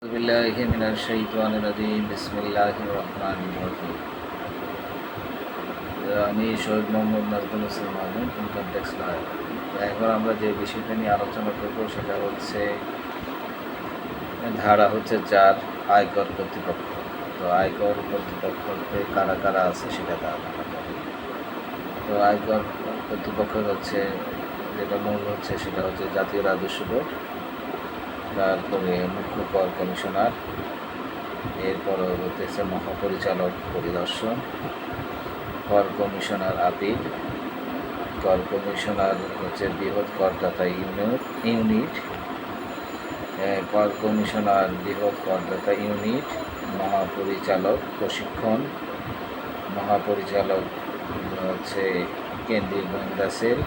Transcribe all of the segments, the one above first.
বিল্লাহি মিনাশ শাইতানির রাজিম বিসমিল্লাহির রহমানির রহিম। আমি Shahid Mohammad Nazmul Hossain Mamun, income tax lawyer. এখন আমরা যে বিষয়টা নিয়ে আলোচনা করব সেটা হচ্ছে ধারা হচ্ছে 4, আয়কর কর্তৃপক্ষ। তো আয়কর কর্তৃপক্ষতে কারা কারা আছে সেটা ধারণা করব। তো আয়কর কর্তৃপক্ষ হচ্ছে যেটা মূল হচ্ছে সেটা হচ্ছে জাতীয় রাজস্ব বোর্ড, তারপরে মুখ্য কর কমিশনার, এরপর হচ্ছে মহাপরিচালক পরিদর্শন, কর কমিশনার আপিল, কর কমিশনার হচ্ছে বৃহৎ করদাতা ইউনিট, কর কমিশনার বৃহৎ করদাতা ইউনিট, মহাপরিচালক প্রশিক্ষণ, মহাপরিচালক হচ্ছে কেন্দ্রীয় গোয়েন্দা সেল,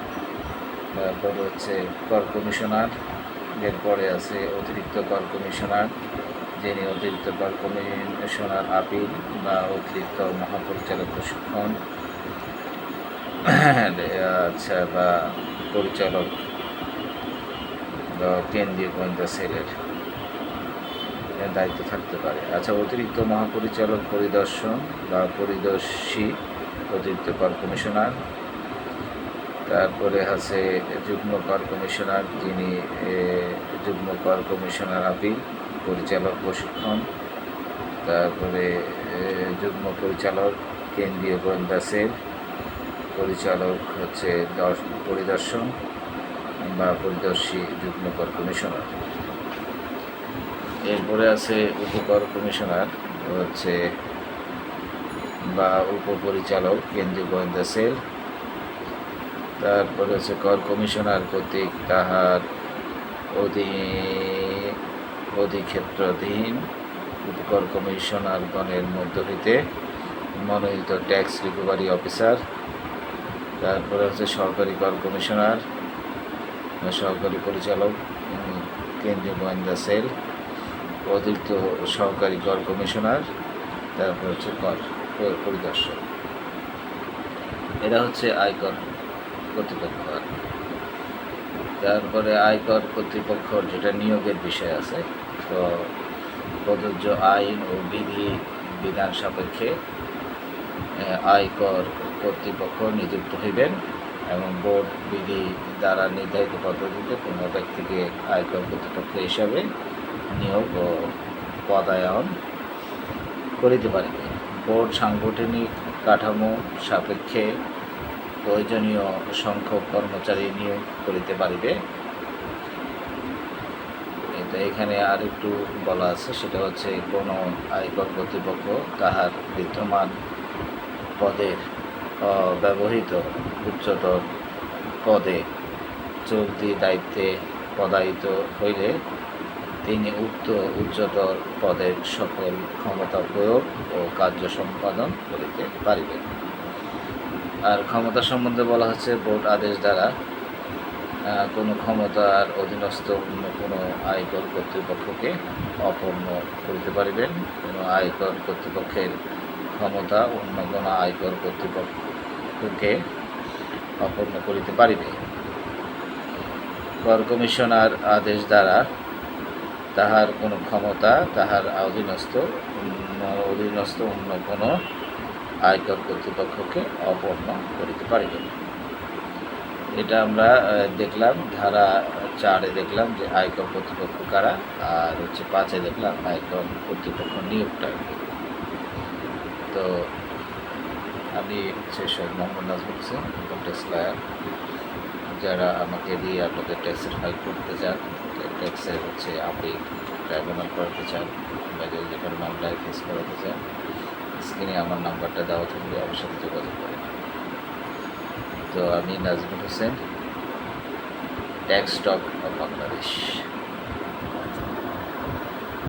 তারপর হচ্ছে কর কমিশনার, এরপরে আছে অতিরিক্ত কর কমিশনার, যিনি অতিরিক্ত কর কমিশনার আপিল বা অতিরিক্ত মহাপরিচালক প্রশিক্ষণ আচ্ছা বা পরিচালক কেন্দ্রীয় গোয়েন্দা সেলের দায়িত্ব থাকতে পারে। আচ্ছা, অতিরিক্ত মহাপরিচালক পরিদর্শন বা পরিদর্শী অতিরিক্ত কর কমিশনার, তারপরে আছে যুগ্ম কর কমিশনার, যিনি যুগ্ম কর কমিশনার আপিল, পরিচালক প্রশিক্ষণ, তারপরে যুগ্ম পরিচালক কেন্দ্রীয় গোয়েন্দা সেল, পরিচালক হচ্ছে পরিদর্শন বা পরিদর্শী যুগ্ম কর কমিশনার। এরপরে আছে উপকর কমিশনার হচ্ছে বা উপপরিচালক কেন্দ্রীয় গোয়েন্দা সেল, তারপরে হচ্ছে কর কমিশনার কর্তৃক তাহার অধিক্ষেত্রাধীন উপকর কমিশনারগণের মধ্য হইতে মনোনীত ট্যাক্স রিকভারি অফিসার, তারপরে হচ্ছে সহকারী কর কমিশনার, সহকারী পরিচালক কেন্দ্রীয় গোয়েন্দা সেল, অতিরিক্ত সহকারী কর কমিশনার, তারপর হচ্ছে কর পরিদর্শক। এরা হচ্ছে আয়কর কর্তৃপক্ষ। তারপরে আয়কর কর্তৃপক্ষর যেটা নিয়োগের বিষয় আছে, তো প্রযোজ্য আইন ও বিধান সাপেক্ষে আয়কর কর্তৃপক্ষ নিযুক্ত হইবেন এবং বোর্ড বিধি দ্বারা নির্ধারিত পদ্ধতিতে কোনো ব্যক্তিকে আয়কর কর্তৃপক্ষ হিসাবে নিয়োগ ও পদায়ন করিতে পারিবে। বোর্ড সাংগঠনিক কাঠামো সাপেক্ষে প্রয়োজনীয় সংখ্যক কর্মচারী নিয়োগ করিতে পারিবে। এটা এখানে আর একটু বলা আছে, সেটা হচ্ছে কোনো আয়কর কর্তৃপক্ষ তাহার বিদ্যমান পদের ব্যবহৃত উচ্চতর পদে চলতি দায়িত্বে পদায়িত হইলে তিনি উক্ত উচ্চতর পদের সকল ক্ষমতা প্রয়োগ ও কার্য সম্পাদন করিতে পারিবেন। আর ক্ষমতা সম্বন্ধে বলা হচ্ছে, বোর্ড আদেশ দ্বারা কোনো ক্ষমতার অধীনস্থ অন্য কোনো আয়কর কর্তৃপক্ষকে অপন্ন করিতে পারিবেন। কোনো আয়কর কর্তৃপক্ষের ক্ষমতা অন্য কোনো আয়কর কর্তৃপক্ষকে অপন্ন করিতে পারিবে। কর কমিশনার আদেশ দ্বারা তাহার কোনো ক্ষমতা তাহার অধীনস্থ অন্য কোনো আয়কর কর্তৃপক্ষকে অপন্ন করিতে পারিবে। এটা আমরা দেখলাম ধারা 4-এ দেখলাম যে আয়কর কর্তৃপক্ষ কারা, আর হচ্ছে 5-এ দেখলাম আয়কর কর্তৃপক্ষ নিয়োগটা। তো আমি হচ্ছে Shahid Mohammad Nazmul Hossain, income tax lawyer. যারা আমাকে দিয়ে আপনাদের ট্যাক্সের ফাইল করতে চান, ট্যাক্সের হচ্ছে আপিল ট্রাইব্যুনাল করাতে চান, বা যে কোনো মামলায় ফেস করাতে চান, স্ক্রিনে আমার নাম্বারটা দেওয়া থাকলে আমার সাথে যোগাযোগ করেন। তো আমি Nazmul Hossain, tax talk of Bangladesh.